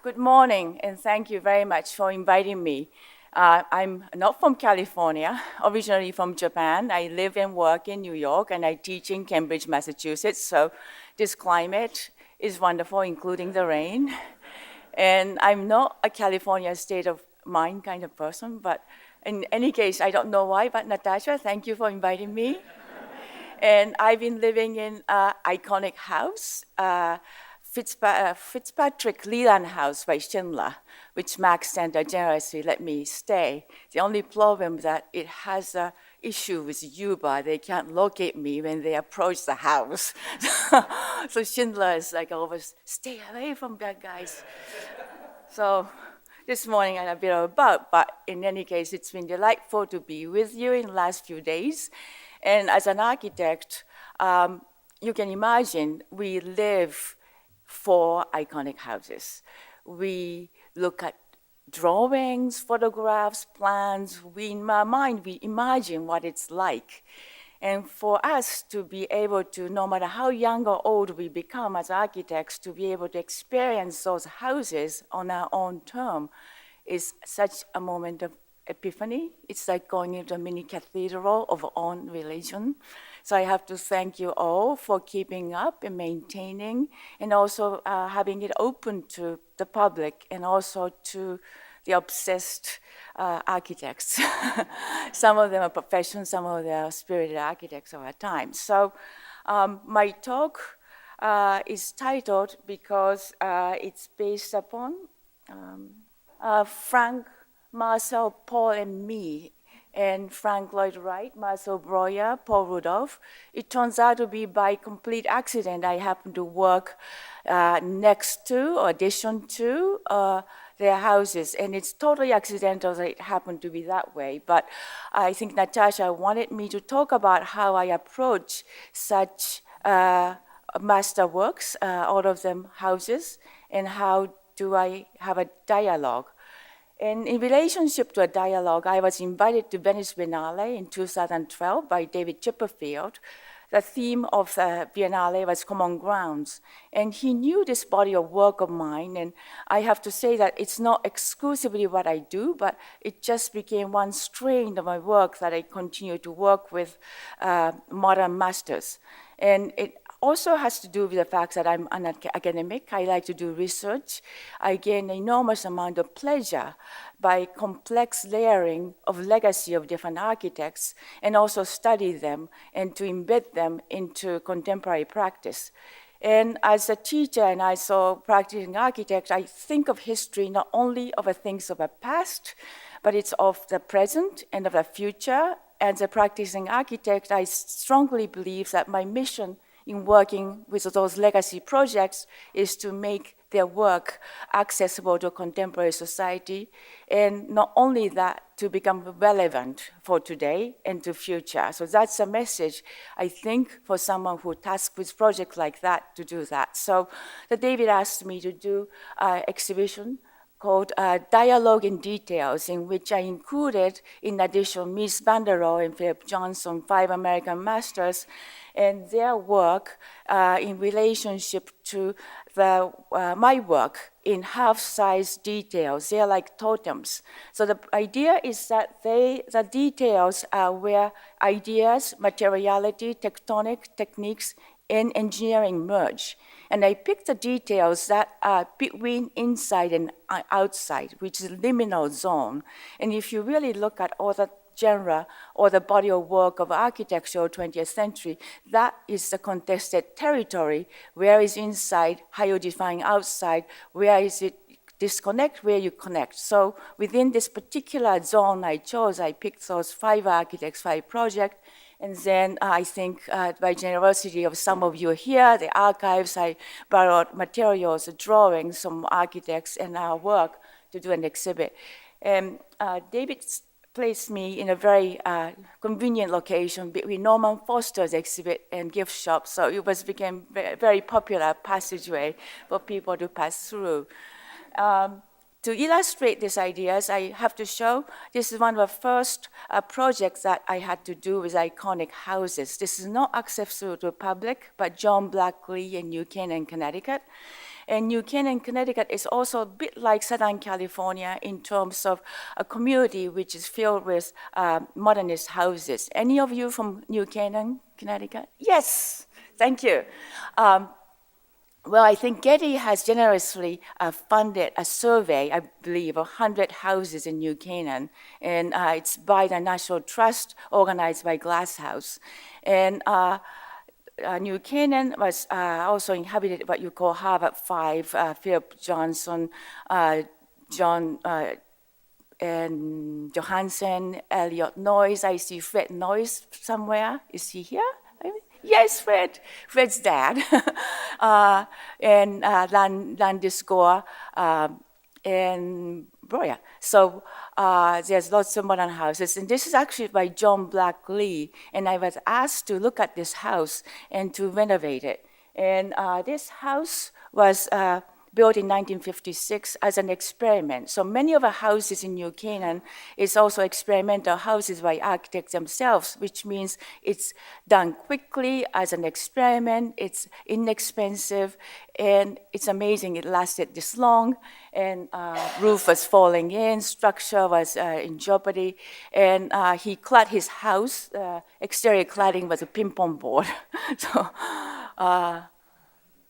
Good morning, and thank you very much for inviting me. I'm not from California, originally from Japan. I live and work in New York, and I teach in Cambridge, Massachusetts. So this climate is wonderful, including the rain. And I'm not a California state of mind kind of person, but in any case, I don't know why, but Natasha, thank you for inviting me. And I've been living in an iconic house, Fitzpatrick Leland House by Schindler, which Max Center generously let me stay. The only problem that it has an issue with U-Bar. They can't locate me when they approach the house. So Schindler is like always, stay away from bad guys. So this morning I had a bit of a bug, but in any case, it's been delightful to be with you in the last few days. And as an architect, you can imagine we live for iconic houses. We look at drawings, photographs, plans. In my mind, we imagine what it's like. And for us to be able to, no matter how young or old we become as architects, to be able to experience those houses on our own term is such a moment of epiphany. It's like going into a mini cathedral of our own religion. So I have to thank you all for keeping up and maintaining, and also having it open to the public and also to the obsessed architects. Some of them are professionals, some of them are spirited architects of our time. So my talk is titled because it's based upon Frank, Marcel, Paul, and me, and Frank Lloyd Wright, Marcel Breuer, Paul Rudolph. It turns out to be by complete accident. I happened to work next to or adjacent to their houses, and it's totally accidental that it happened to be that way. But I think Natasha wanted me to talk about how I approach such master works, all of them houses, and how do I have a dialogue. And in relationship to a dialogue, I was invited to Venice Biennale in 2012 by David Chipperfield. The theme of the Biennale was common grounds. And he knew this body of work of mine, and I have to say that it's not exclusively what I do, but it just became one strain of my work that I continue to work with modern masters. And it also has to do with the fact that I'm an academic. I like to do research. I gain an enormous amount of pleasure by complex layering of legacy of different architects, and also study them and to embed them into contemporary practice. And as a teacher and also practicing architect, I think of history not only of the things of the past, but it's of the present and of the future. As a practicing architect, I strongly believe that my mission in working with those legacy projects is to make their work accessible to contemporary society, and not only that, to become relevant for today and to future. So that's a message, I think, for someone who tasked with projects like that to do that. So David asked me to do an exhibition called Dialogue in Details, in which I included, in addition, Mies van der Rohe and Philip Johnson, 5 American masters, and their work in relationship to my work in half-size details. They're like totems. So the idea is that the details are where ideas, materiality, tectonic techniques, and engineering merge. And I picked the details that are between inside and outside, which is a liminal zone. And if you really look at all the genre or the body of work of architecture of 20th century, that is the contested territory. Where is inside, how you define outside, where is it disconnect, where you connect. So within this particular zone I chose, I picked those 5 architects, 5 projects. And then I think by generosity of some of you here, the archives, I borrowed materials, drawings from architects and our work to do an exhibit. And David placed me in a very convenient location between Norman Foster's exhibit and gift shop. So it became very popular passageway for people to pass through. To illustrate these ideas, I have to show this is one of the first projects that I had to do with iconic houses. This is not accessible to the public, but John Blackley in New Canaan, Connecticut. And New Canaan, Connecticut is also a bit like Southern California in terms of a community which is filled with modernist houses. Any of you from New Canaan, Connecticut? Yes, thank you. Well, I think Getty has generously funded a survey, I believe, of 100 houses in New Canaan, and it's by the National Trust, organized by Glass House. And New Canaan was also inhabited what you call Harvard Five, Philip Johnson, John and Johansson, Elliot Noyes. I see Fred Noyes somewhere. Is he here? Yes, Fred. Fred's dad. And Landiscore and Breuer. So there's lots of modern houses. And this is actually by John Black Lee. And I was asked to look at this house and to renovate it. And this house was built in 1956 as an experiment. So many of the houses in New Canaan is also experimental houses by architects themselves, which means it's done quickly as an experiment, it's inexpensive, and it's amazing it lasted this long, and roof was falling in, structure was in jeopardy, and he clad his house, exterior cladding was a ping-pong board. So.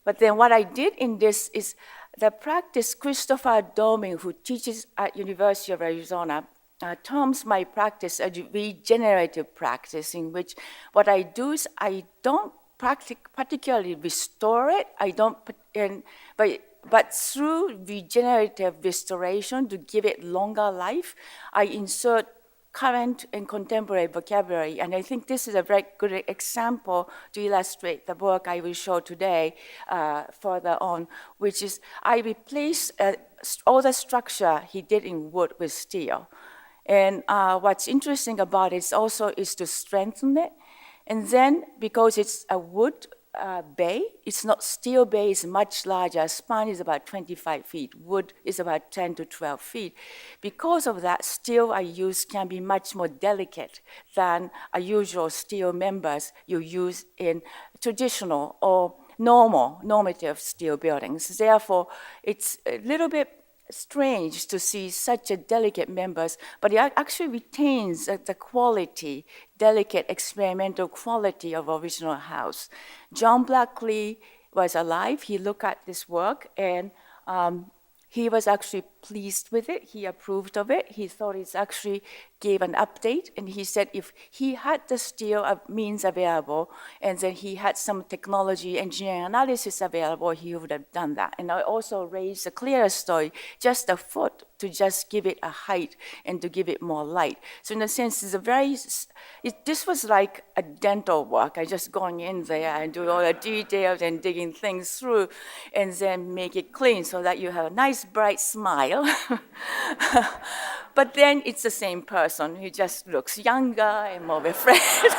But then what I did in this is the practice Christopher Doming, who teaches at University of Arizona, terms my practice a regenerative practice, in which what I do is I don't particularly restore it. I don't, but through regenerative restoration to give it longer life, I insert current and contemporary vocabulary. And I think this is a very good example to illustrate the work I will show today further on, which is I replace all the structure he did in wood with steel. And what's interesting about it also is to strengthen it. And then, because it's a wood bay, it's not steel bay, it's much larger. Span is about 25 feet. Wood is about 10 to 12 feet. Because of that, steel I use can be much more delicate than a usual steel members you use in traditional or normative steel buildings. Therefore, it's a little bit strange to see such a delicate members, but it actually retains the quality, delicate experimental quality of original house. John Blackley was alive. He looked at this work and he was actually pleased with it. He approved of it. He thought it actually gave an update, and he said if he had the steel means available, and then he had some technology engineering analysis available, he would have done that. And I also raised a clearer story, just a foot, to just give it a height and to give it more light. So in a sense, this was like a dental work. I just going in there and do all the details and digging things through, and then make it clean so that you have a nice bright smile. But then it's the same person who just looks younger and more refreshed.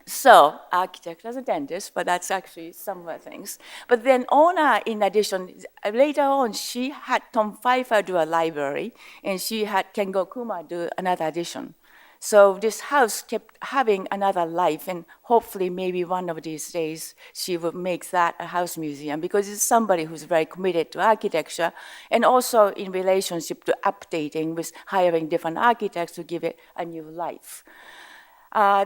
So, architect as a dentist, but that's actually some of the things. But then Ona, in addition, later on, she had Tom Pfeiffer do a library, and she had Kengo Kuma do another addition. So this house kept having another life, and hopefully maybe one of these days she will make that a house museum, because it's somebody who's very committed to architecture, and also in relationship to updating with hiring different architects to give it a new life.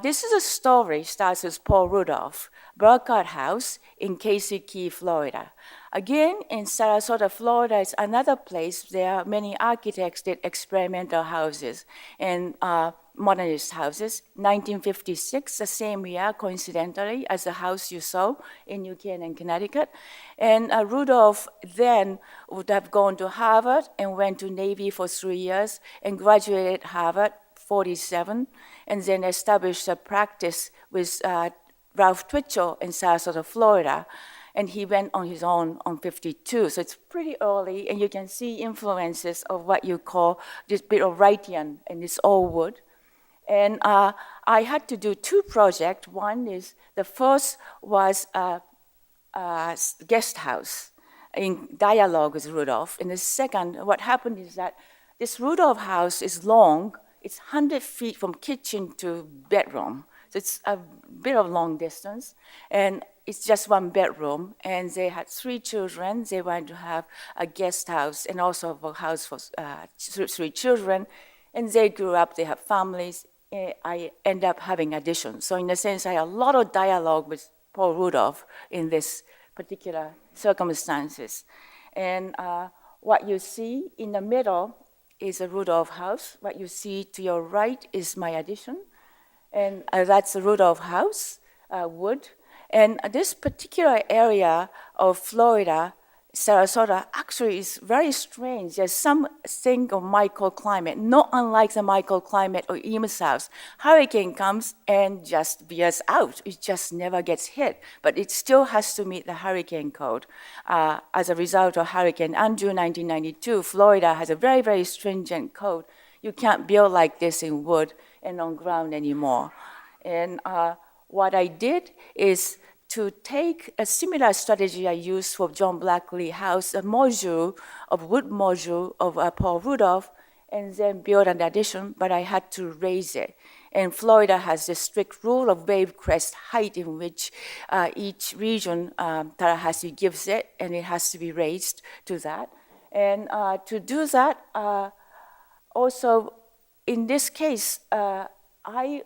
This is a story, starts with Paul Rudolph, Burkhardt House in Casey Key, Florida. Again, in Sarasota, Florida, is another place there many architects did experimental houses and modernist houses. 1956, the same year, coincidentally, as the house you saw in New Canaan, Connecticut. And Rudolph then would have gone to Harvard and went to Navy for 3 years and graduated Harvard, 47, and then established a practice with Ralph Twitchell in Sarasota, Florida. And he went on his own on 52. So it's pretty early, and you can see influences of what you call this bit of Wrightian, and it's all wood. And I had to do 2 projects. One is, the first was a guest house in dialogue with Rudolph. And the second, what happened is that this Rudolph house is long. It's 100 feet from kitchen to bedroom. So it's a bit of long distance, and it's just one bedroom, and they had 3 children. They wanted to have a guest house and also a house for 3 children, and they grew up, they have families. I end up having additions. So in a sense, I had a lot of dialogue with Paul Rudolph in this particular circumstances. And what you see in the middle is a Rudolph house. What you see to your right is my addition. And that's the Rudolph house, wood. And this particular area of Florida, Sarasota, actually is very strange. There's something of microclimate, not unlike the microclimate of EM South. Hurricane comes and just veers out. It just never gets hit, but it still has to meet the hurricane code. As a result of Hurricane Andrew 1992, Florida has a very, very stringent code. You can't build like this in wood and on ground anymore. And what I did is to take a similar strategy I used for John Blackley House, a module of wood module of Paul Rudolph, and then build an addition, but I had to raise it. And Florida has this strict rule of wave crest height in which each region, Tallahassee gives it, and it has to be raised to that. And to do that, also, in this case, I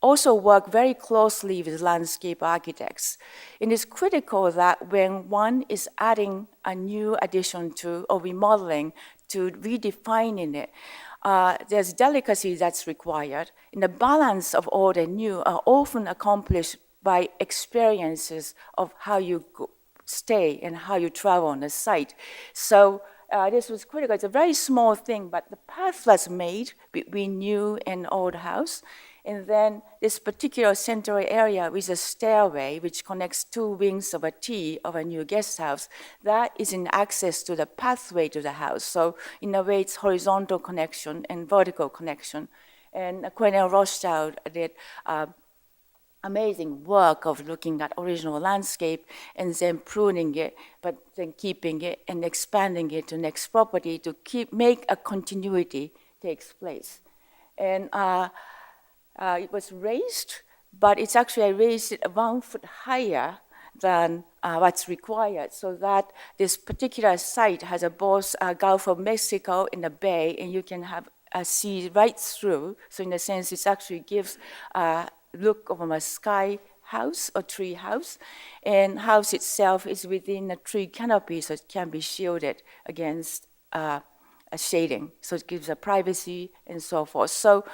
also work very closely with landscape architects. It is critical that when one is adding a new addition to or remodeling to redefining it, there's delicacy that's required. And the balance of old and new are often accomplished by experiences of how you stay and how you travel on the site. So this was critical. It's a very small thing, but the path was made between new and old house. And then this particular central area with a stairway which connects 2 wings of a T of a new guest house, that is in access to the pathway to the house. So in a way, it's horizontal connection and vertical connection. And Cornell Rothschild did amazing work of looking at original landscape and then pruning it, but then keeping it and expanding it to next property to make a continuity takes place. And it was raised, but it's actually, I raised it 1 foot higher than what's required, so that this particular site has both Gulf of Mexico in the bay, and you can have a sea right through. So in a sense, it actually gives a look of a sky house or tree house, and house itself is within a tree canopy, so it can be shielded against a shading. So it gives a privacy and so forth. So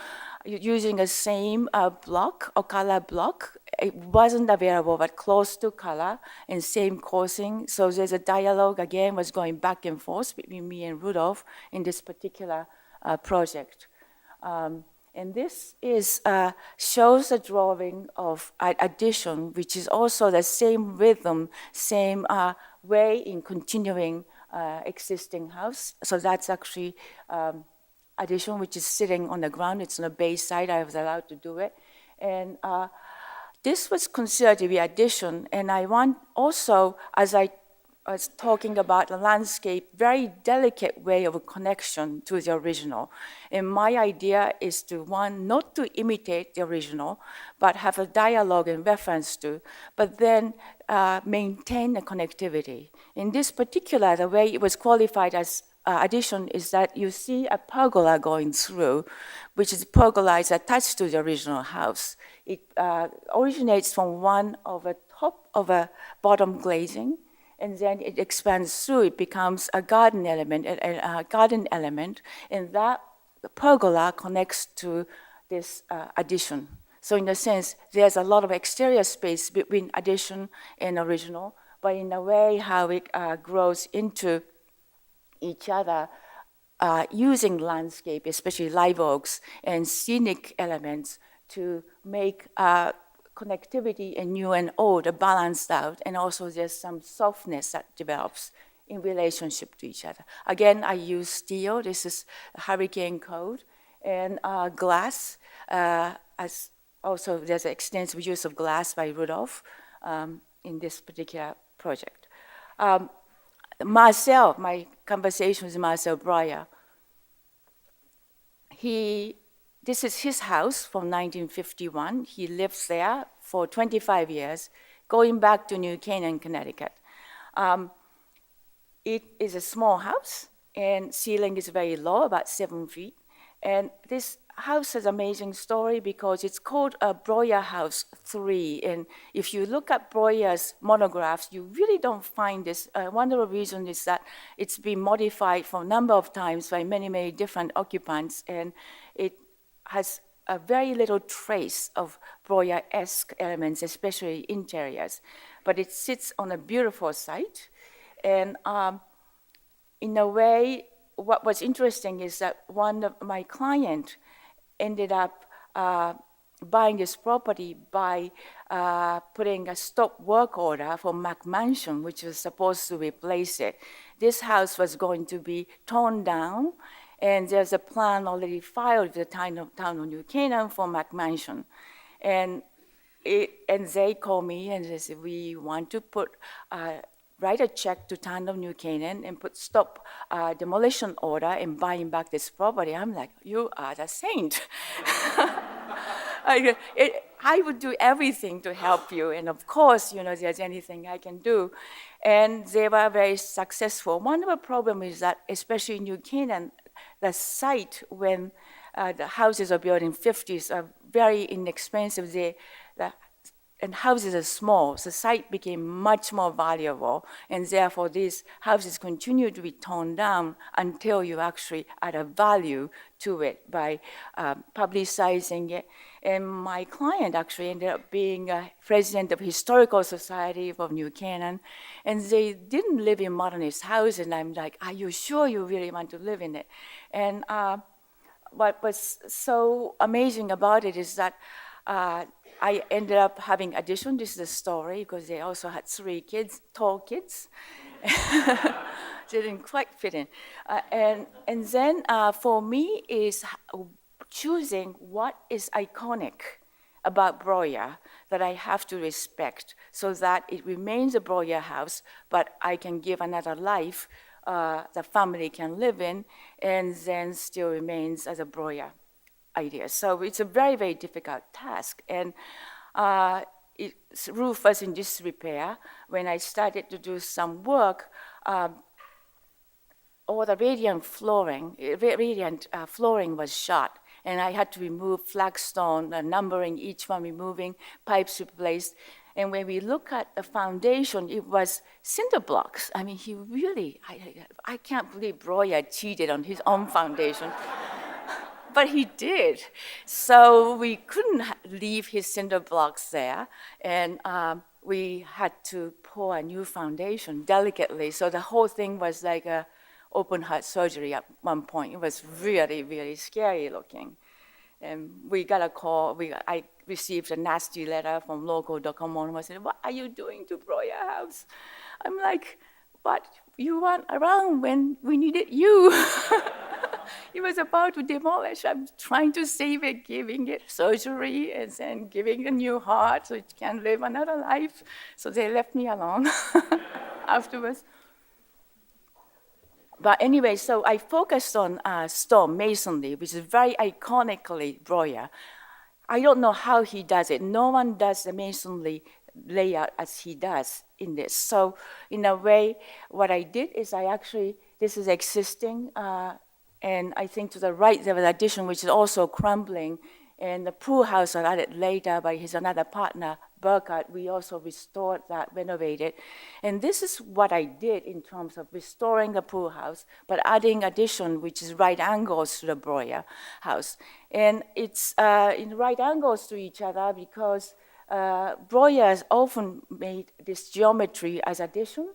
using the same block or color block, it wasn't available, but close to color and same coursing. So there's a dialogue again was going back and forth between me and Rudolph in this particular project. And this is shows a drawing of addition, which is also the same rhythm, same way in continuing existing house. So that's actually addition, which is sitting on the ground. It's on the bay side. I was allowed to do it. And this was considered to be addition. And I want also, as I was talking about the landscape, very delicate way of a connection to the original. And my idea is to, one, not to imitate the original, but have a dialogue in reference to, but then maintain the connectivity. In this particular, the way it was qualified as addition is that you see a pergola going through, which is pergola is attached to the original house. It originates from one of a top of a bottom glazing, and then it expands through. It becomes a garden element, and that pergola connects to this addition. So in a sense, there's a lot of exterior space between addition and original, but in a way how it grows into each other using landscape, especially live oaks and scenic elements to make connectivity and new and old are balanced out, and also there's some softness that develops in relationship to each other. Again, I use steel. This is hurricane code, and glass. As also, there's an extensive use of glass by Rudolph in this particular project. Marcel, my conversation with Marcel Breuer, he this is his house from 1951. He lives there for 25 years, going back to New Canaan, Connecticut. It is a small house, and ceiling is very low, about 7 feet. And this house has an amazing story because it's called a Breuer House 3. And if you look at Breuer's monographs, you really don't find this. One of the reasons is that it's been modified for a number of times by many, many different occupants, and it has a very little trace of Breuer-esque elements, especially interiors. But it sits on a beautiful site. And in a way, what was interesting is that one of my clients ended up buying this property by putting a stop work order for McMansion, which was supposed to replace it. This house was going to be torn down, and there's a plan already filed with the town of New Canaan for McMansion. And they called me and they said, we want to write a check to town of New Canaan and put stop demolition order and buying back this property. I'm like, you are the saint. I would do everything to help you, and of course, there's anything I can do. And they were very successful. One of the problems is that, especially in New Canaan, the site when the houses are built in 50s are very inexpensive. And houses are small, so the site became much more valuable, and therefore these houses continue to be torn down until you actually add a value to it by publicizing it. And my client actually ended up being a president of Historical Society of New Canaan, and they didn't live in modernist houses, and I'm like, are you sure you really want to live in it? And what was so amazing about it is that I ended up having addition. This is a story because they also had 3 kids, tall kids. They didn't quite fit in. And then for me is choosing what is iconic about Breuer that I have to respect so that it remains a Breuer house, but I can give another life the family can live in, and then still remains as a Breuer idea. So it's a very, very difficult task. And its roof was in disrepair. When I started to do some work, all the radiant flooring was shot. And I had to remove flagstone, numbering each one, removing pipes replaced. And when we look at the foundation, it was cinder blocks. I mean, he really, I can't believe Breuer cheated on his own foundation. But he did. So we couldn't leave his cinder blocks there. And we had to pour a new foundation delicately. So the whole thing was like a open heart surgery at one point. It was really, really scary looking. And we got a call. I received a nasty letter from local Docomomo and said, what are you doing to Breuer House? I'm like, but you weren't around when we needed you. He was about to demolish. I'm trying to save it, giving it surgery, and then giving a new heart so it can live another life. So they left me alone afterwards. But anyway, so I focused on stone masonry, which is very iconically Breuer. I don't know how he does it. No one does the masonry layout as he does in this. So in a way, what I did is this is existing, and I think to the right there was an addition which is also crumbling, and the pool house I added later by his another partner, Burkhardt. We also restored that, renovated. And this is what I did in terms of restoring the pool house, but adding addition, which is right angles to the Breuer house. And it's in right angles to each other because Breuer has often made this geometry as addition,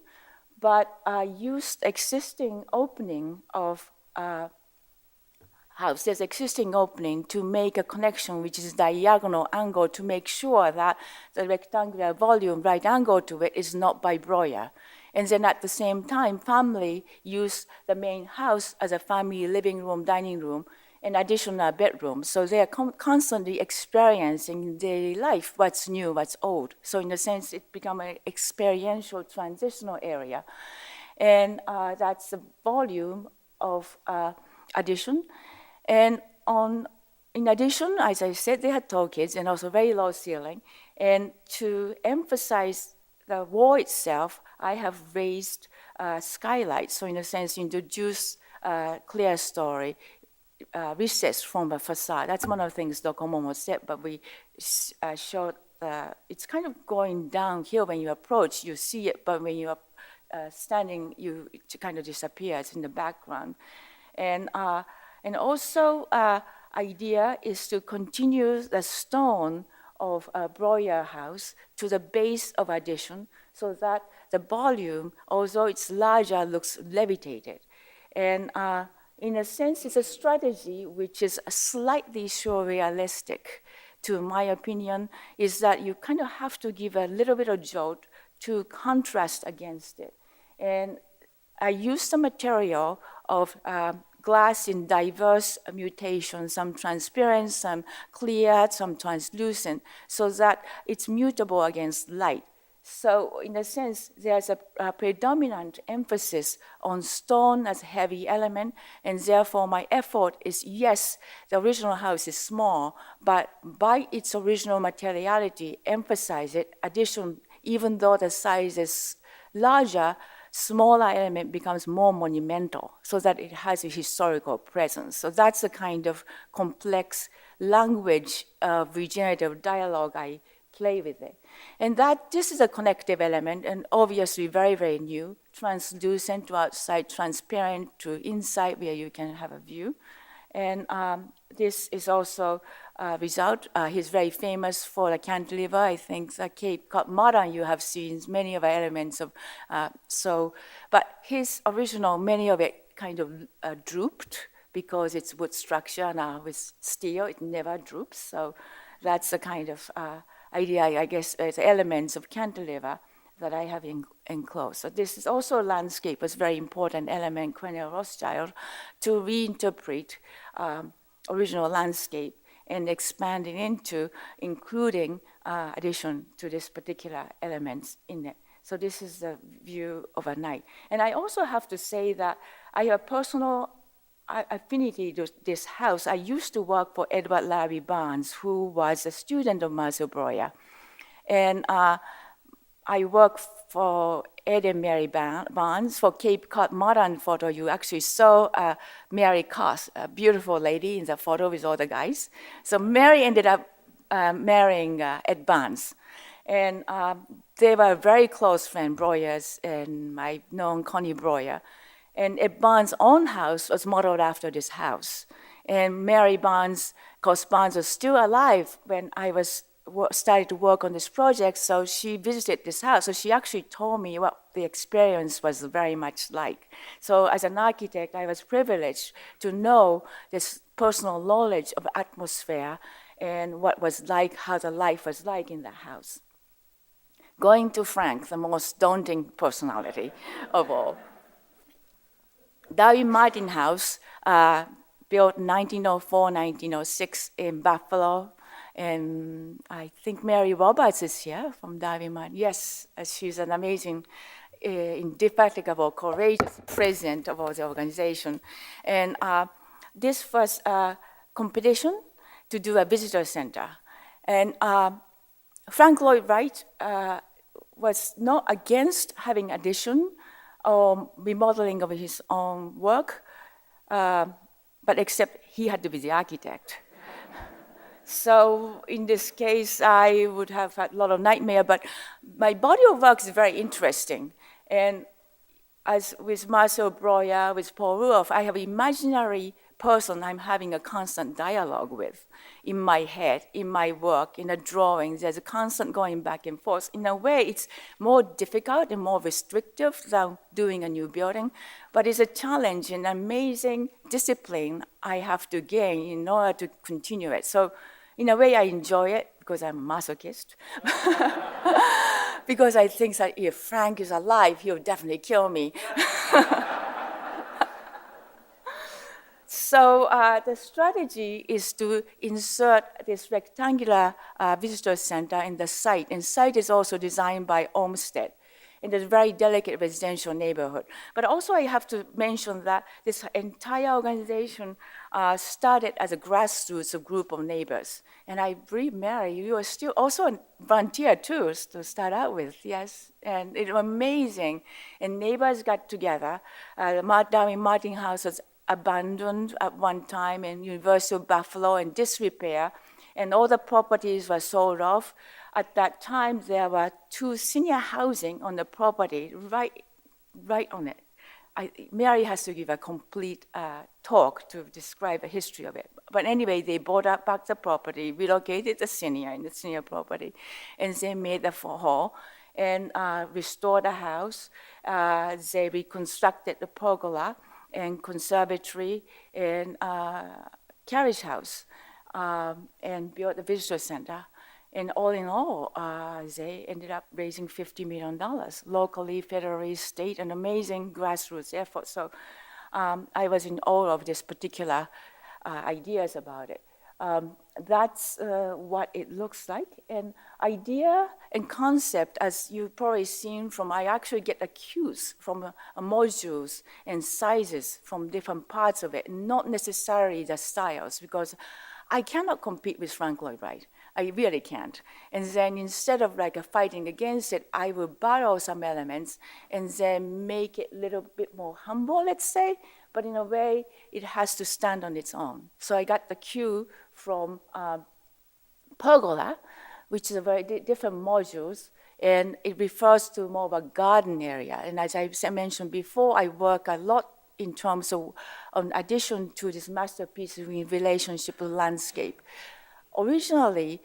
but used existing opening of house. There's existing opening to make a connection which is diagonal angle to make sure that the rectangular volume right angle to it is not by Breuer. And then at the same time, family use the main house as a family living room, dining room, and additional bedroom. So they are constantly experiencing in daily life what's new, what's old. So in a sense, it becomes an experiential transitional area. And that's the volume of addition. And in addition, as I said, they had tall kids and also very low ceiling. And to emphasize the wall itself, I have raised skylights. So in a sense, introduce clear story, recessed from the facade. That's one of the things Dokomomo said, but we showed it's kind of going downhill when you approach, you see it, but when you are standing, it kind of disappears in the background. And also, idea is to continue the stone of a Breuer house to the base of addition so that the volume, although it's larger, looks levitated. And in a sense, it's a strategy which is slightly surrealistic, to my opinion, is that you kind of have to give a little bit of jolt to contrast against it. And I used the material of glass in diverse mutations, some transparent, some clear, some translucent, so that it's mutable against light. So in a sense, there's a predominant emphasis on stone as a heavy element, and therefore my effort is, yes, the original house is small, but by its original materiality, emphasize it. Addition, even though the size is larger, smaller element becomes more monumental so that it has a historical presence. So that's the kind of complex language of regenerative dialogue I play with it. And that this is a connective element, and obviously very, very new, translucent to outside, transparent to inside where you can have a view. And this is also a result. He's very famous for the cantilever. I think the Cape Cod modern you have seen many of the elements of, but his original, many of it kind of drooped because it's wood structure. Now with steel, it never droops. So that's the kind of idea, I guess, as elements of cantilever that I have enclosed. So this is also a landscape, a very important element, Cornel Rothschild, to reinterpret original landscape and expand it into including addition to this particular elements in it. So this is the view of a night. And I also have to say that I have personal affinity to this house. I used to work for Edward Larry Barnes, who was a student of Marcel Breuer. And I worked for Ed and Mary Barnes for Cape Cod Modern photo. You actually saw Mary Koss, a beautiful lady in the photo with all the guys. So Mary ended up marrying Ed Barnes. And they were very close friends, Breuers, and I've known Connie Breuer. And Ed Barnes' own house was modeled after this house. And Mary Barnes, because Barnes was still alive when I started to work on this project, so she visited this house. So she actually told me what the experience was very much like. So as an architect, I was privileged to know this personal knowledge of atmosphere and what was like, how the life was like in the house. Going to Frank, the most daunting personality of all. Darwin Martin House, built 1904, 1906 in Buffalo. And I think Mary Roberts is here from Darwin Martin. Yes, she's an amazing, indefatigable, courageous president of the organization. And this was a competition to do a visitor center. And Frank Lloyd Wright was not against having addition or remodeling of his own work, but except he had to be the architect. So in this case, I would have had a lot of nightmare, but my body of work is very interesting. And as with Marcel Breuer, with Paul Ruoff, I have an imaginary person I'm having a constant dialogue with in my head, in my work, in the drawings. There's a constant going back and forth. In a way, it's more difficult and more restrictive than doing a new building, but it's a challenge and amazing discipline I have to gain in order to continue it. So in a way, I enjoy it because I'm a masochist. Because I think that if Frank is alive, he'll definitely kill me. So the strategy is to insert this rectangular visitor center in the site. And site is also designed by Olmsted. in a very delicate residential neighborhood. But also I have to mention that this entire organization started as a grassroots group of neighbors. And I believe, Mary, you are still also a volunteer too to start out with, yes? And it was amazing. And neighbors got together. Darwin Martin House was abandoned at one time in University of Buffalo in disrepair, and all the properties were sold off. At that time, there were 2 senior housing on the property, right on it. Mary has to give a complete talk to describe the history of it. But anyway, they bought back the property, relocated the senior property, and they made the hall and restored the house. They reconstructed the pergola and conservatory and carriage house, and built the visitor center. And all in all, they ended up raising $50 million, locally, federally, state, an amazing grassroots effort. So I was in awe of this particular ideas about it. That's what it looks like. And idea and concept, as you've probably seen from, I actually get the cues from modules and sizes from different parts of it, not necessarily the styles, because I cannot compete with Frank Lloyd Wright. I really can't. And then instead of like fighting against it, I will borrow some elements and then make it a little bit more humble, let's say, but in a way, it has to stand on its own. So I got the cue from pergola, which is a very different modules, and it refers to more of a garden area. And as I mentioned before, I work a lot in terms of, in addition to this masterpiece in relationship with landscape. Originally,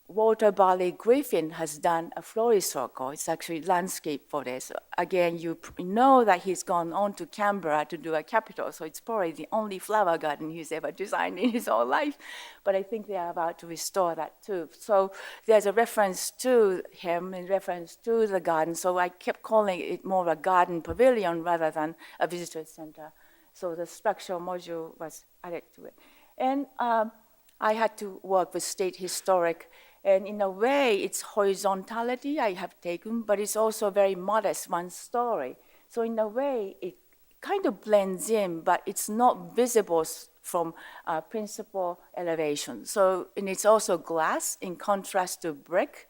Walter Barley Griffin has done a florist circle. It's actually landscape for this. Again, you know that he's gone on to Canberra to do a Capitol, so it's probably the only flower garden he's ever designed in his whole life. But I think they are about to restore that too. So there's a reference to him in reference to the garden. So I kept calling it more a garden pavilion rather than a visitor center. So the structural module was added to it. And I had to work with state historic. And in a way, it's horizontality I have taken, but it's also very modest, one story. So in a way, it kind of blends in, but it's not visible from principal elevation. So, and it's also glass in contrast to brick,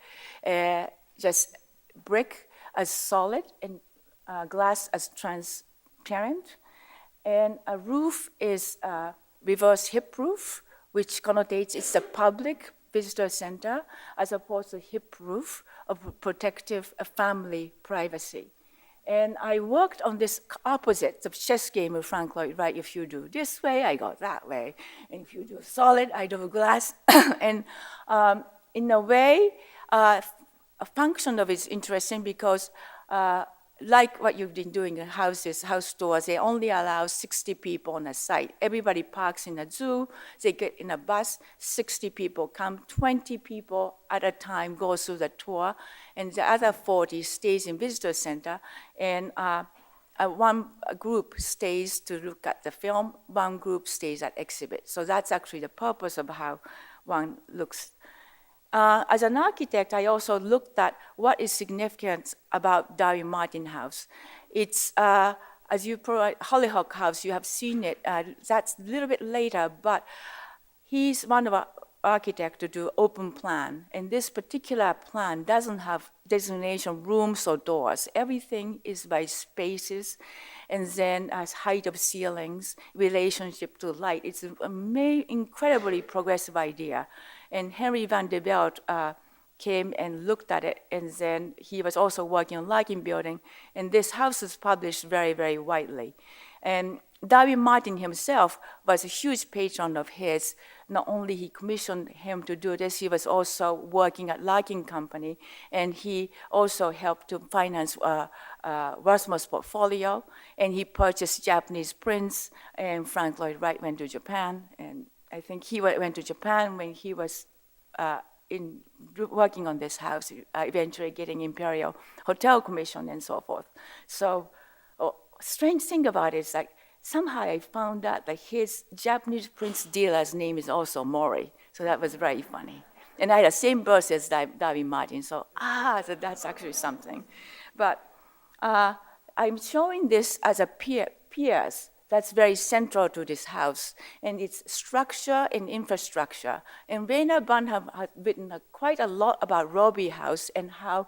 just brick as solid and glass as transparent. And a roof is a reverse hip roof, which connotates it's a public visitor center as opposed to hip roof of protective family privacy. And I worked on this opposite, the chess game with Frank Lloyd Wright. If you do this way, I go that way. And if you do solid, I do glass. And in a way, a function of it is interesting because like what you've been doing in houses, house stores, they only allow 60 people on a site. Everybody parks in a zoo, they get in a bus, 60 people come, 20 people at a time go through the tour, and the other 40 stays in visitor center, and one group stays to look at the film, one group stays at exhibit. So that's actually the purpose of how one looks. As an architect, I also looked at what is significant about Darwin Martin House. It's, as you probably, Hollyhock House, you have seen it, that's a little bit later, but he's one of our architects to do open plan, and this particular plan doesn't have designation rooms or doors. Everything is by spaces, and then as height of ceilings, relationship to light. It's an incredibly progressive idea. And Henry van der Belt came and looked at it, and then he was also working on Larkin Building, and this house is published very, very widely. And Darwin Martin himself was a huge patron of his. Not only he commissioned him to do this, he was also working at Larkin Company, and he also helped to finance Rushmore's portfolio, and he purchased Japanese prints, and Frank Lloyd Wright went to Japan, and I think he went to Japan when he was working on this house, eventually getting Imperial Hotel Commission and so forth. So, strange thing about it is like, somehow I found out that his Japanese prince dealer's name is also Mori. So that was very funny. And I had the same birth as David Martin, so so that's actually something. But I'm showing this as a piers that's very central to this house, and its structure and infrastructure. And Rainer Bunham has written quite a lot about Roby House and how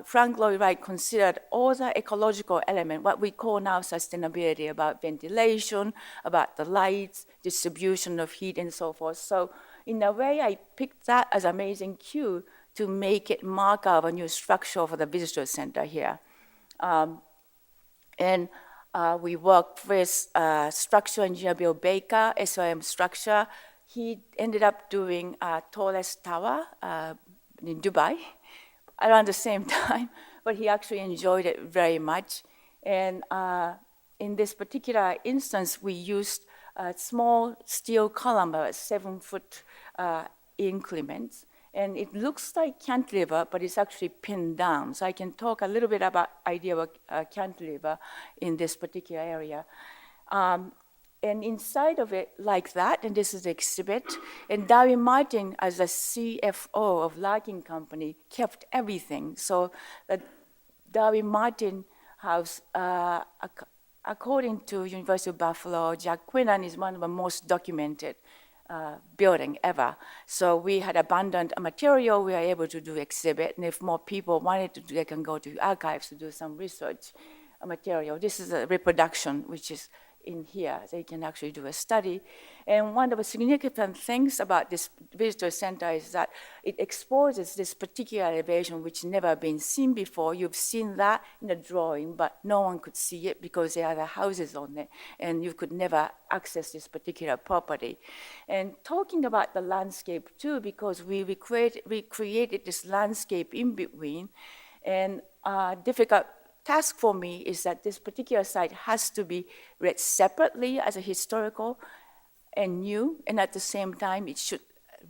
Frank Lloyd Wright considered all the ecological element, what we call now sustainability, about ventilation, about the lights, distribution of heat, and so forth. So in a way, I picked that as an amazing cue to make it mark out a new structure for the visitor center here. We worked with structural engineer Bill Baker, SOM Structure. He ended up doing tallest tower in Dubai around the same time, but he actually enjoyed it very much. And in this particular instance, we used a small steel column, about 7-foot increments. And it looks like cantilever, but it's actually pinned down. So I can talk a little bit about idea of cantilever in this particular area. And inside of it, like that, and this is the exhibit, and David Martin, as a CFO of Larkin Company, kept everything. So the David Martin House, according to University of Buffalo, Jack Quinlan is one of the most documented building ever. So we had abundant material, we were able to do exhibit, and if more people wanted to do, they can go to archives to do some research material. This is a reproduction, which is in here. They can actually do a study. And one of the significant things about this visitor center is that it exposes this particular elevation which never been seen before. You've seen that in the drawing, but no one could see it because there are the houses on it, and you could never access this particular property. And talking about the landscape too, because we created this landscape in between, and difficult task for me is that this particular site has to be read separately as a historical and new, and at the same time it should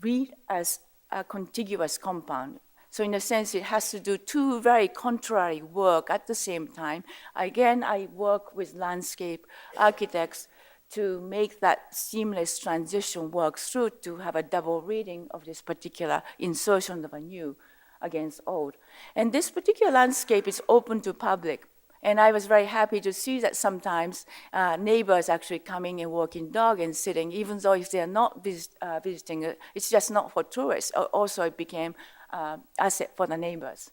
read as a contiguous compound. So in a sense, it has to do two very contrary work at the same time. Again, I work with landscape architects to make that seamless transition work through to have a double reading of this particular insertion of a new against old. And this particular landscape is open to public. And I was very happy to see that sometimes neighbors actually coming and walking dog and sitting, even though if they're not visiting, it's just not for tourists. Also, it became asset for the neighbors.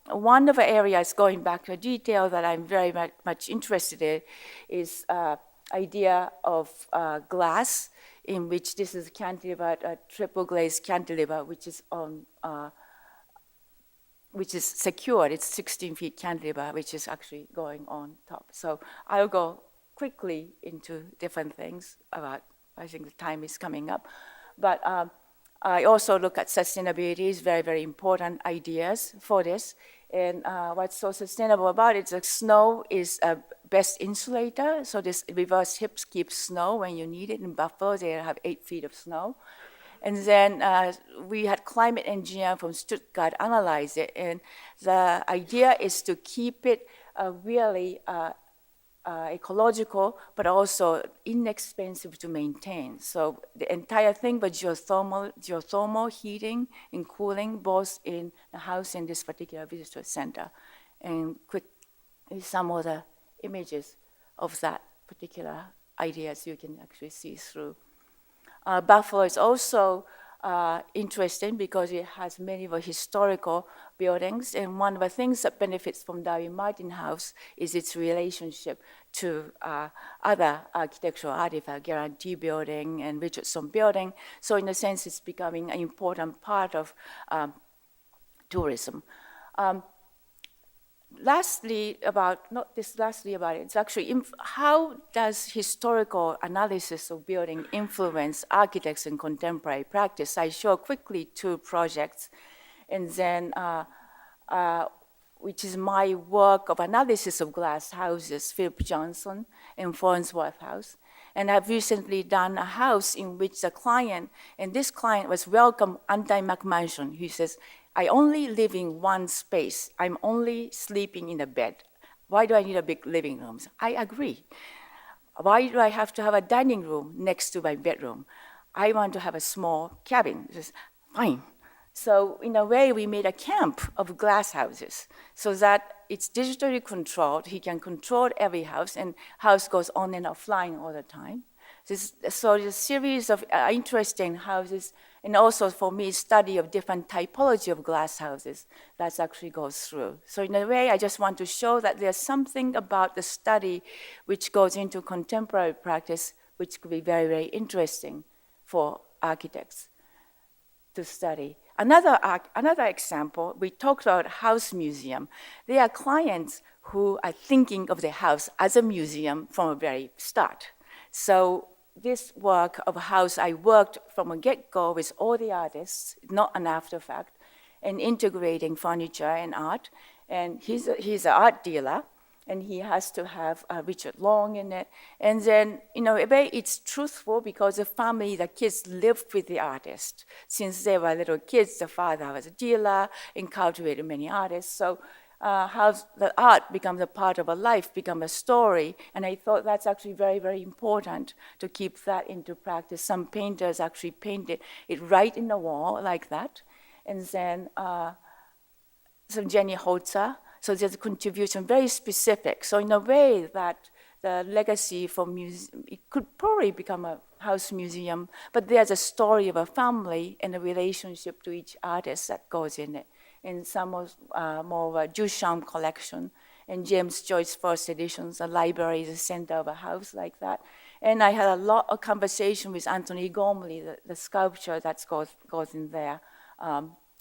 One of the areas, going back to a detail that I'm very much interested in, is idea of glass, in which this is cantilever, a triple glazed cantilever, which is on, which is secured. It's 16 feet cantilever, which is actually going on top. So I'll go quickly into different things about, I think the time is coming up. But I also look at sustainability is very, very important ideas for this. And what's so sustainable about it is that snow is a best insulator. So this reverse hips keeps snow when you need it. In Buffalo, they have 8 feet of snow. And then we had climate engineer from Stuttgart analyze it. And the idea is to keep it really ecological, but also inexpensive to maintain. So the entire thing, but geothermal heating and cooling, both in the house and this particular visitor center. And quick, some of the images of that particular ideas you can actually see through. Buffalo is also interesting because it has many of the historical buildings, and one of the things that benefits from David Martin House is its relationship to other architectural artifacts, Guarantee Building and Richardson Building. So in a sense, it's becoming an important part of tourism. Lastly about it, it's actually how does historical analysis of building influence architects in contemporary practice? I show quickly 2 projects, and then which is my work of analysis of glass houses, Philip Johnson and Farnsworth House. And I've recently done a house in which the client, and this client was welcome anti-McMansion. He says, I only live in one space. I'm only sleeping in a bed. Why do I need a big living room? I agree. Why do I have to have a dining room next to my bedroom? I want to have a small cabin. Just fine. So in a way, we made a camp of glass houses so that it's digitally controlled. He can control every house, and house goes on and offline all the time. So there's a series of interesting houses, and also for me, study of different typology of glass houses that actually goes through. So in a way, I just want to show that there's something about the study which goes into contemporary practice, which could be very, very interesting for architects to study. Another example, we talked about house museum. There are clients who are thinking of the house as a museum from the very start. So this work of house, I worked from a get-go with all the artists, not an after fact, and integrating furniture and art. And he's an art dealer, and he has to have Richard Long in it. And then, in a way, it's truthful because the family, the kids lived with the artist. Since they were little kids, the father was a dealer and cultivated many artists. So how the art becomes a part of a life, becomes a story. And I thought that's actually very, very important to keep that into practice. Some painters actually painted it right in the wall like that. And then some Janney Holzer. So there's a contribution, very specific. So in a way that the legacy for museum, it could probably become a house museum, but there's a story of a family and a relationship to each artist that goes in it. And some of more of a Duchamp collection, and James Joyce's first editions, a library is the center of a house like that. And I had a lot of conversation with Anthony Gormley, the sculpture that goes in there,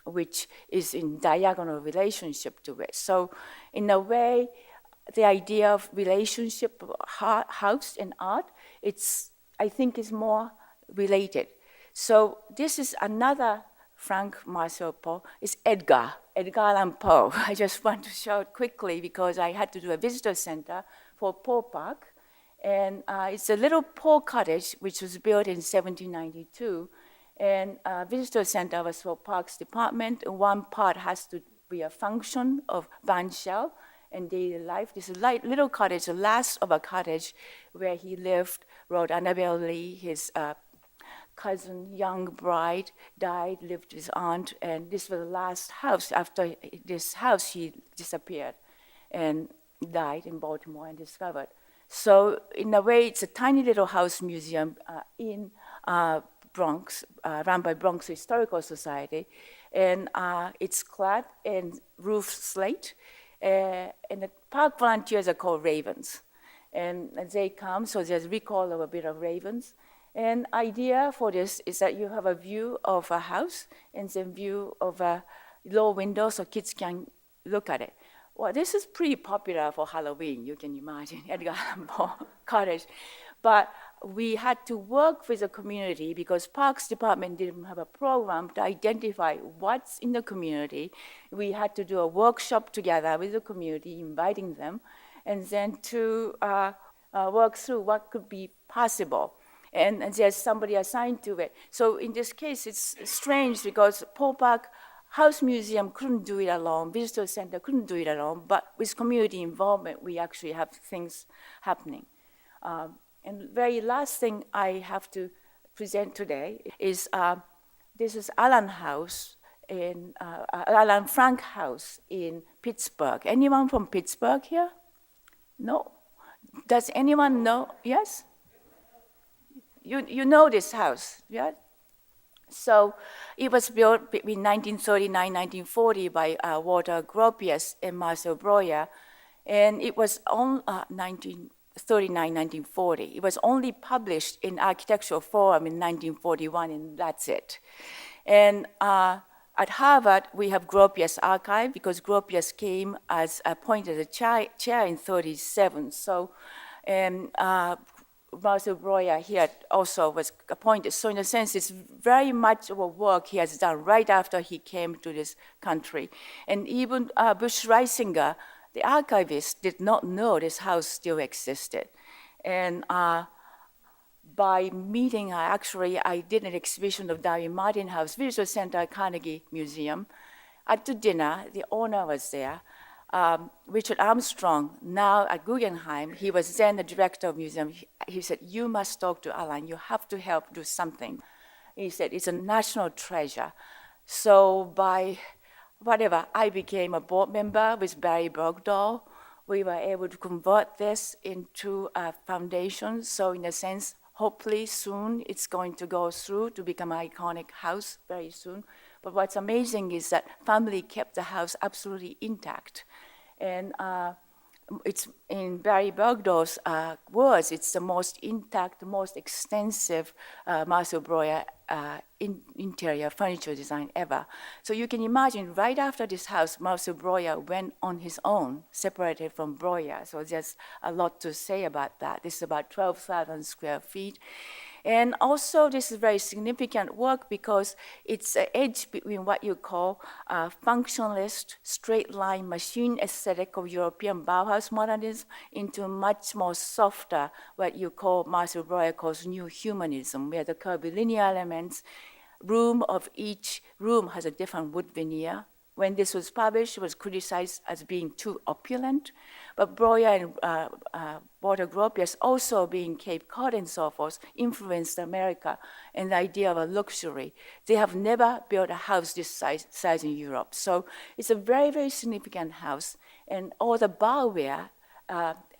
which is in diagonal relationship to it. So in a way, the idea of relationship of house and art, I think is more related. So this is another Frank Marcel Poe, is Edgar Allan Poe. I just want to show it quickly because I had to do a visitor center for Poe Park. And it's a little Poe cottage, which was built in 1792. And visitor center was for Parks Department. And one part has to be a function of bandshell and daily life. This is a little cottage, the last of a cottage where he lived, wrote Annabel Lee, his cousin, young bride, died, lived with his aunt, and this was the last house. After this house, he disappeared and died in Baltimore and discovered. So in a way, it's a tiny little house museum in Bronx, run by Bronx Historical Society, and it's clad in roof slate, and the park volunteers are called ravens. And they come, so there's recall of a bit of ravens. And idea for this is that you have a view of a house and then view of a low window so kids can look at it. Well, this is pretty popular for Halloween, you can imagine, Edgar Allan Poe Cottage. But we had to work with the community because Parks Department didn't have a program to identify what's in the community. We had to do a workshop together with the community, inviting them, and then to work through what could be possible. And there's somebody assigned to it. So in this case, it's strange because Poe Park House Museum couldn't do it alone, Visitor Center couldn't do it alone, but with community involvement, we actually have things happening. And very last thing I have to present today is this is Allan House, Allan Frank House in Pittsburgh. Anyone from Pittsburgh here? No? Does anyone know? Yes? You know this house, yeah? So it was built between 1939 and 1940 by Walter Gropius and Marcel Breuer, and it was on 1939, 1940. It was only published in Architectural Forum in 1941, and that's it. And at Harvard, we have Gropius Archive because Gropius came as appointed a chair in 1937. So, Marcel Breuer here also was appointed. So in a sense, it's very much of a work he has done right after he came to this country. And even Bush Reisinger, the archivist, did not know this house still existed. And by meeting her, actually, I did an exhibition of Darwin Martin House, Visitor Center at Carnegie Museum. At the dinner, the owner was there. Richard Armstrong, now at Guggenheim, he was then the director of the museum. He said, you must talk to Allan, you have to help do something. He said, it's a national treasure. So by whatever, I became a board member with Barry Bergdahl. We were able to convert this into a foundation. So in a sense, hopefully soon it's going to go through to become an iconic house very soon. But what's amazing is that family kept the house absolutely intact. And it's in Barry Bergdahl's words, it's the most intact, most extensive Marcel Breuer interior furniture design ever. So you can imagine right after this house, Marcel Breuer went on his own, separated from Breuer. So there's a lot to say about that. This is about 12,000 square feet. And also, this is very significant work because it's an edge between what you call functionalist, straight-line machine aesthetic of European Bauhaus modernism into much more softer, what you call, Marcel Breuer calls new humanism, where the curvilinear elements, room of each room has a different wood veneer. When this was published, it was criticized as being too opulent. But Breuer and Walter Gropius, also being Cape Cod and so forth, influenced America and the idea of a luxury. They have never built a house this size in Europe. So it's a very, very significant house. And all the barware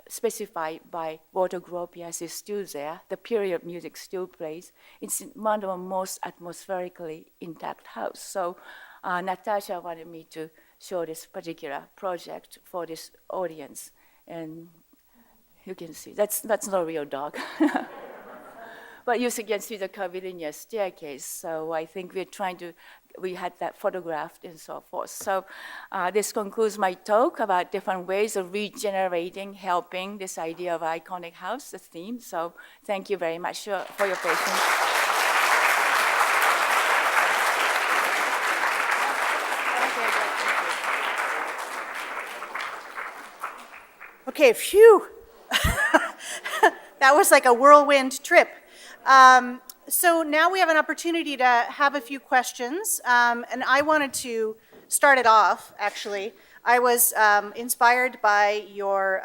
specified by Walter Gropius is still there. The period music still plays. It's one of the most atmospherically intact house. So Natasha wanted me to show this particular project for this audience. And you can see, that's not a real dog. But you can see the curvilinear staircase. So I think we had that photographed and so forth. So this concludes my talk about different ways of regenerating, helping this idea of iconic house, the theme. So thank you very much for your patience. Okay, phew. That was like a whirlwind trip. So now we have an opportunity to have a few questions, and I wanted to start it off, actually. I was inspired by your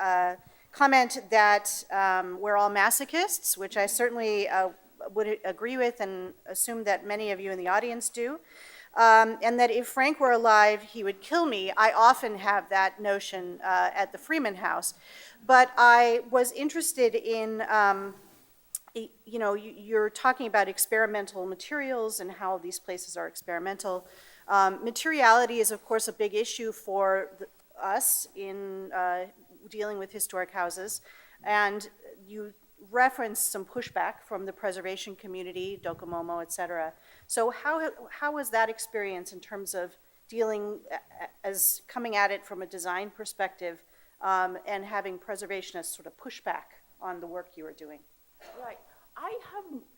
comment that we're all masochists, which I certainly would agree with and assume that many of you in the audience do. And that if Frank were alive, he would kill me. I often have that notion at the Freeman House. But I was interested in, you're talking about experimental materials and how these places are experimental. Materiality is, of course, a big issue for us in dealing with historic houses. And you referenced some pushback from the preservation community, Docomomo, et cetera. So how was that experience in terms of dealing as coming at it from a design perspective and having preservationists sort of push back on the work you were doing? Right.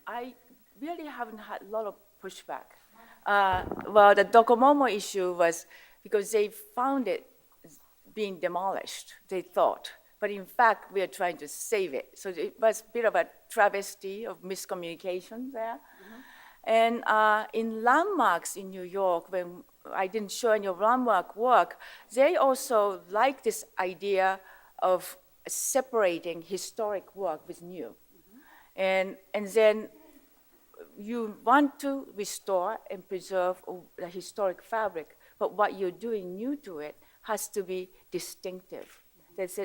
I really haven't had a lot of pushback. Well, the Docomomo issue was because they found it being demolished, they thought. But in fact, we are trying to save it. So it was a bit of a travesty of miscommunication there. Mm-hmm. And in landmarks in New York, when I didn't show any of landmark work, they also like this idea of separating historic work with new. Mm-hmm. And then you want to restore and preserve the historic fabric, but what you're doing new to it has to be distinctive.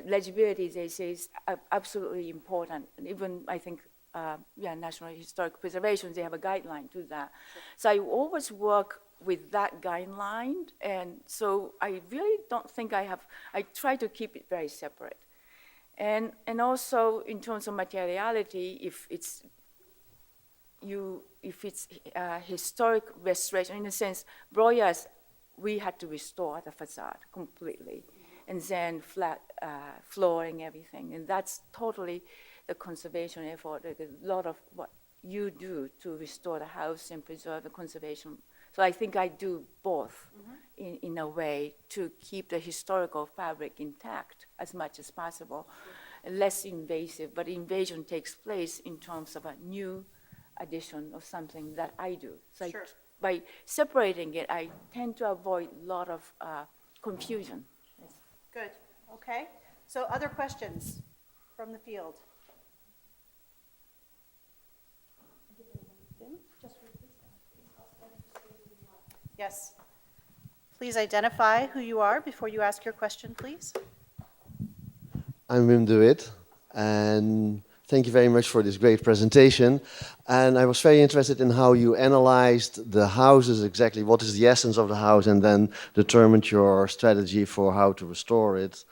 Legibility, they say, is absolutely important. And even, I think, National Historic Preservation, they have a guideline to that. Sure. So I always work with that guideline. And so I really don't think I try to keep it very separate. And also, in terms of materiality, if it's historic restoration, in a sense, Breuer's, we had to restore the facade completely. And then flat flooring, everything. And that's totally the conservation effort, a lot of what you do to restore the house and preserve the conservation. So I think I do both mm-hmm. in a way to keep the historical fabric intact as much as possible, sure. Less invasive, but invasion takes place in terms of a new addition of something that I do. So sure. By separating it, I tend to avoid a lot of confusion. Good. Okay. So other questions from the field? Yes. Please identify who you are before you ask your question, please. I'm Wim de Wit, and thank you very much for this great presentation. And I was very interested in how you analyzed the houses, exactly what is the essence of the house, and then determined your strategy for how to restore it.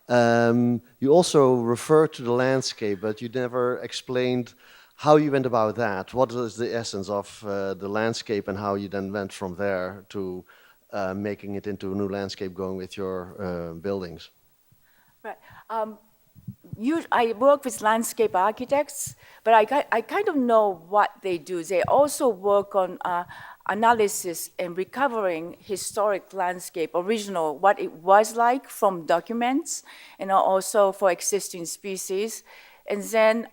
You also referred to the landscape, but you never explained how you went about that. What is the essence of the landscape and how you then went from there to making it into a new landscape going with your buildings? Right. I work with landscape architects, but I kind of know what they do. They also work on analysis and recovering historic landscape, original, what it was like from documents, and also for existing species. And then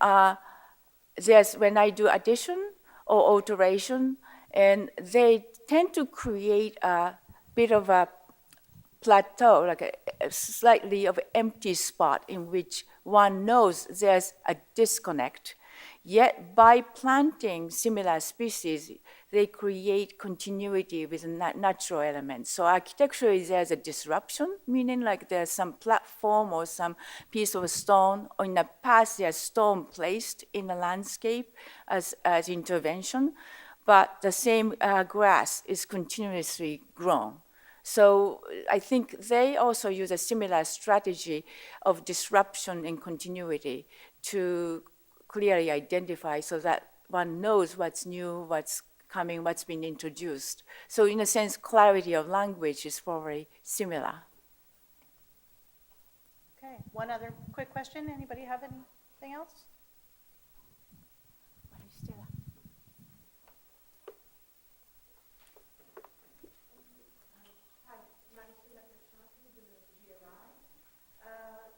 there's when I do addition or alteration, and they tend to create a bit of a plateau, like a slightly of empty spot in which one knows there's a disconnect. Yet by planting similar species, they create continuity with natural elements. So architecturally, there's a disruption, meaning like there's some platform or some piece of stone, or in the past there's stone placed in the landscape as intervention, but the same grass is continuously grown. So I think they also use a similar strategy of disruption and continuity to clearly identify so that one knows what's new, what's coming, what's been introduced. So in a sense, clarity of language is probably similar. Okay, one other quick question. Anybody have anything else?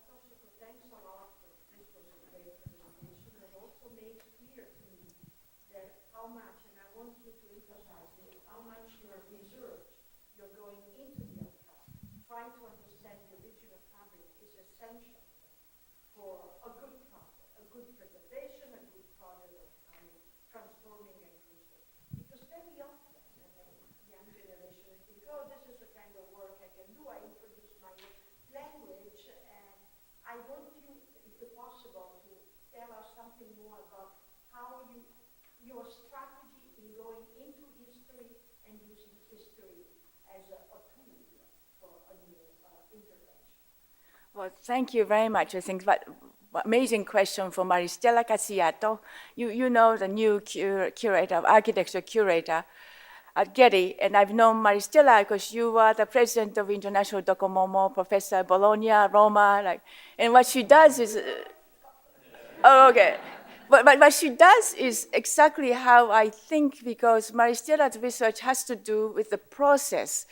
Toshiko, thanks a lot. This was a great presentation. It also made clear to me that how much, and I want you to emphasize this, how much your research, you're going into the archive, trying to understand the original fabric is essential for a good project, a good preservation, a good project of transforming and preserving. Because very often, young generation think, oh, this is the kind of work I can do. I introduce my language, and I want you, if it's possible, to tell us something more about how your strategy in going into history and using history as a tool for a new intervention. Well, thank you very much. I think that amazing question from Maristela Casiato. You know the new curator, architecture curator at Getty, and I've known Maristela because you are the president of International Docomomo, Professor at Bologna, Roma, and what she does is, oh, okay. But what she does is exactly how I think, because Maristela's research has to do with the process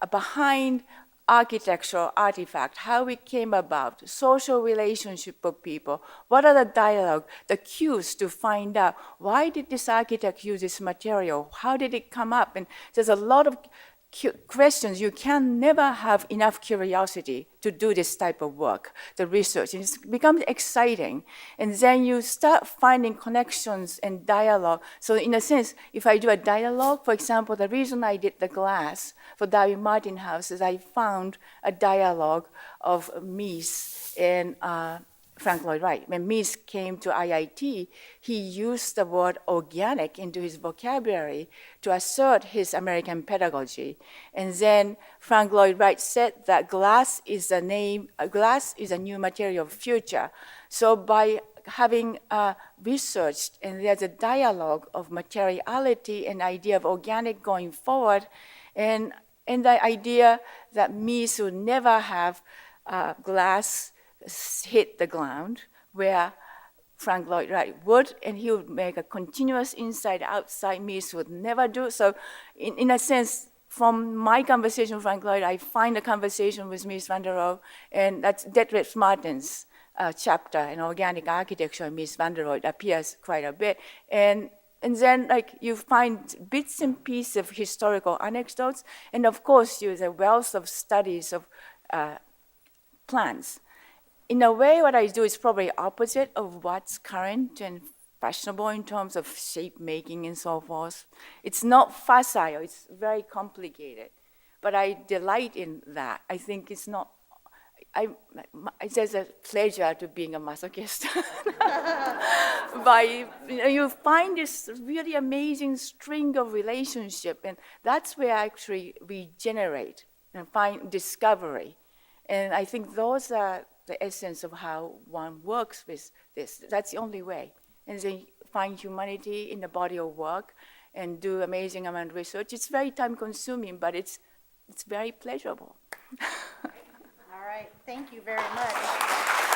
behind architectural artifact, how it came about, social relationship of people, what are the dialogue, the cues to find out why did this architect use this material, how did it come up, and there's a lot of questions. You can never have enough curiosity to do this type of work, the research. It becomes exciting. And then you start finding connections and dialogue. So in a sense, if I do a dialogue, for example, the reason I did the glass for Darwin Martin House is I found a dialogue of Mies and Frank Lloyd Wright. When Mies came to IIT, he used the word organic into his vocabulary to assert his American pedagogy. And then Frank Lloyd Wright said that glass is a new material of future. So by having researched, and there's a dialogue of materiality and idea of organic going forward, and the idea that Mies would never have glass hit the ground, where Frank Lloyd Wright would, and he would make a continuous inside-outside. Mies would never do. So in a sense, from my conversation with Frank Lloyd, I find a conversation with Mies van der Rohe, and that's Detlef Martens' chapter in organic architecture, Mies van der Rohe, appears quite a bit. And then you find bits and pieces of historical anecdotes, and of course, there's a wealth of studies of plants. In a way, what I do is probably opposite of what's current and fashionable in terms of shape making and so forth. It's not facile, it's very complicated. But I delight in that. I think it's not, there's a pleasure to being a masochist. You find this really amazing string of relationship, and that's where I actually regenerate and find discovery. And I think those are the essence of how one works with this. That's the only way. And then find humanity in the body of work and do amazing amount of research. It's very time consuming, but it's very pleasurable. All right, thank you very much.